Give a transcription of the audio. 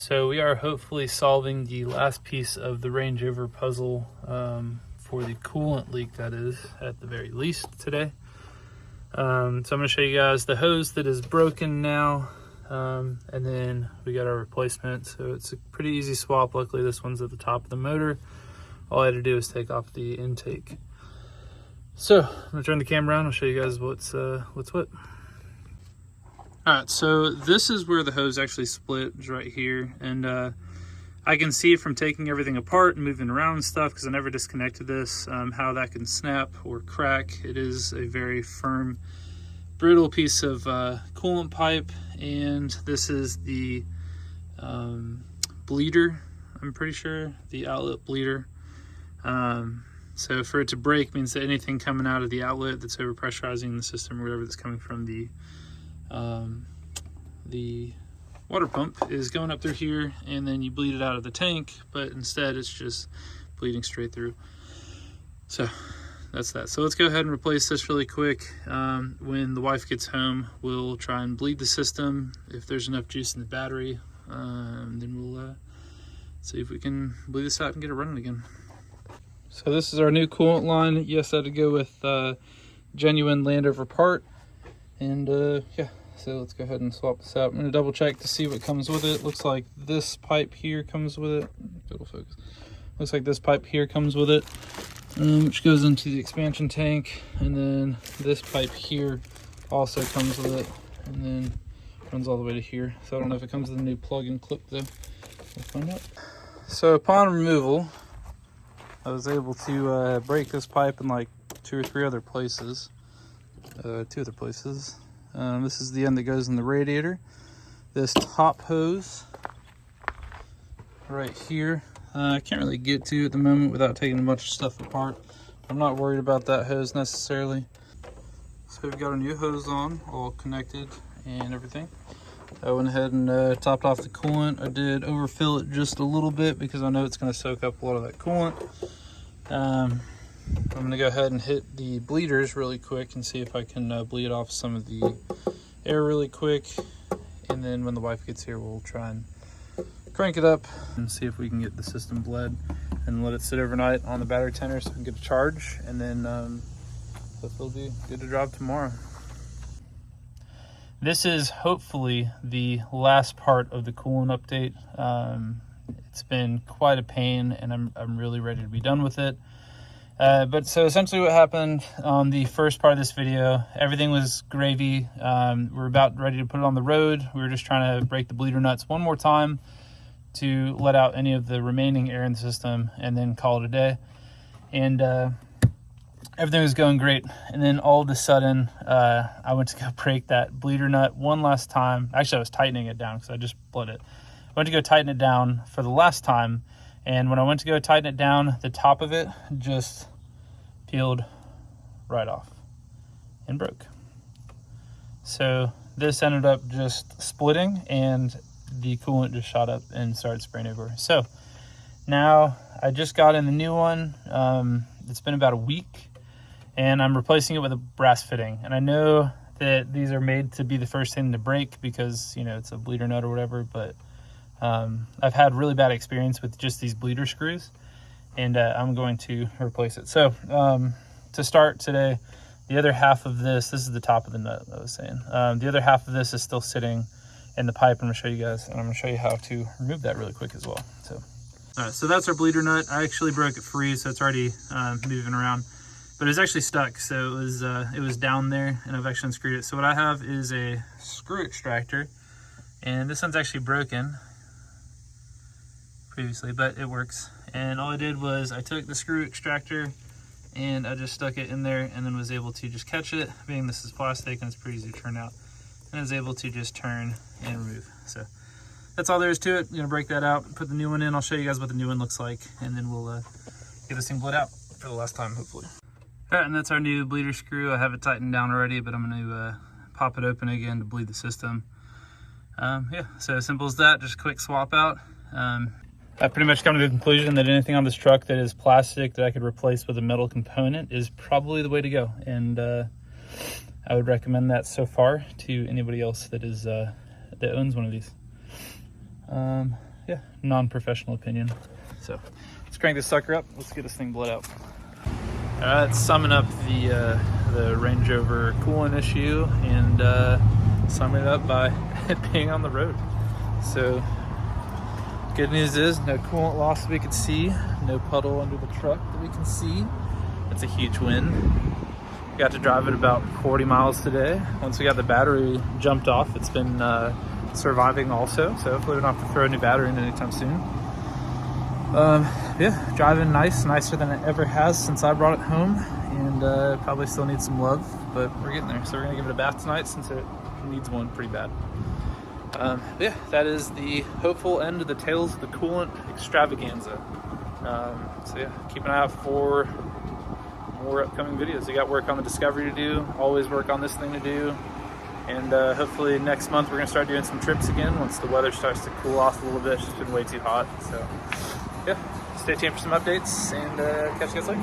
So we are hopefully solving the last piece of the Range Rover puzzle for the coolant leak, that is, at the very least today. So I'm going to show you guys the hose that is broken now, and then we got our replacement. So it's a pretty easy swap. Luckily this one's at the top of the motor. All I had to do is take off the intake. So I'm going to turn the camera around. I'll show you guys what's what. Alright, so this is where the hose actually split, is right here, and I can see from taking everything apart and moving around and stuff, because I never disconnected this, how that can snap or crack. It is a very firm, brittle piece of coolant pipe, and this is the bleeder, I'm pretty sure, the outlet bleeder. So for it to break means that anything coming out of the outlet that's overpressurizing the system or whatever that's coming from the water pump is going up through here, and then you bleed it out of the tank, but instead it's just bleeding straight through. So that's that. So let's go ahead and replace this really quick. When the wife gets home, we'll try and bleed the system. If there's enough juice in the battery, then we'll see if we can bleed this out and get it running again. So this is our new coolant line. Yes, I had to go with genuine Landover part. And yeah, so let's go ahead and swap this out. I'm going to double check to see what comes with it. Looks like this pipe here comes with it. It'll focus. Looks like this pipe here comes with it, which goes into the expansion tank. And then this pipe here also comes with it, and then runs all the way to here. So I don't know if it comes with a new plug-in clip though. We'll find out. So upon removal, I was able to break this pipe in like two or three other places. Two other places. This is the end that goes in the radiator. This top hose right here, I can't really get to at the moment without taking a bunch of stuff apart. I'm not worried about that hose necessarily. So we've got a new hose on, all connected and everything. I went ahead and topped off the coolant. I did overfill it just a little bit because I know it's going to soak up a lot of that coolant. I'm going to go ahead and hit the bleeders really quick and see if I can bleed off some of the air really quick. And then when the wife gets here, we'll try and crank it up and see if we can get the system bled and let it sit overnight on the battery tender so we can get a charge. And then hopefully it'll be good to drive tomorrow. This is hopefully the last part of the coolant update. It's been quite a pain, and I'm really ready to be done with it. But so essentially what happened on the first part of this video, everything was gravy. We're about ready to put it on the road. We were just trying to break the bleeder nuts one more time to let out any of the remaining air in the system and then call it a day. And everything was going great. And then all of a sudden, I went to go break that bleeder nut one last time. Actually, I was tightening it down because I just bled it. I went to go tighten it down for the last time. And when I went to go tighten it down, the top of it just peeled right off and broke. So this ended up just splitting, and the coolant just shot up and started spraying everywhere. So now I just got in the new one. It's been about a week, and I'm replacing it with a brass fitting. And I know that these are made to be the first thing to break because, you know, it's a bleeder nut or whatever, but I've had really bad experience with just these bleeder screws, and I'm going to replace it. So to start today, the other half of this is the top of the nut I was saying. The other half of this is still sitting in the pipe. I'm going to show you guys, and I'm going to show you how to remove that really quick as well. So, all right, so that's our bleeder nut. I actually broke it free, so it's already moving around, but it's actually stuck. So it was down there, and I've actually unscrewed it. So what I have is a screw extractor, and this one's actually broken previously, but it works. And all I did was I took the screw extractor and I just stuck it in there, and then was able to just catch it, being this is plastic and it's pretty easy to turn out, and I was able to just turn and remove. So that's all there is to it. I'm gonna break that out, put the new one in. I'll show you guys what the new one looks like, and then we'll get this thing bled out for the last time, hopefully. All right, and that's our new bleeder screw. I have it tightened down already, but I'm gonna pop it open again to bleed the system. Yeah, so simple as that, just a quick swap out. I've pretty much come to the conclusion that anything on this truck that is plastic that I could replace with a metal component is probably the way to go. And I would recommend that so far to anybody else that is that owns one of these. yeah, non-professional opinion. So let's crank this sucker up. Let's get this thing bled out. All right, summing up the Range Rover coolant issue, and summing it up by it being on the road. So good news is no coolant loss that we can see, no puddle under the truck that we can see. That's a huge win. Got to drive it about 40 miles today. Once we got the battery jumped off, it's been surviving also, so hopefully we don't have to throw a new battery in anytime soon. Yeah, driving nicer than it ever has since I brought it home, and probably still needs some love, but we're getting there. So we're gonna give it a bath tonight since it needs one pretty bad. Yeah, that is the hopeful end of the Tales of the Coolant extravaganza. So yeah, keep an eye out for more upcoming videos. We got work on the Discovery to do, always work on this thing to do, and hopefully next month we're gonna start doing some trips again once the weather starts to cool off a little bit. It's just been way too hot. So yeah, stay tuned for some updates, and catch you guys later.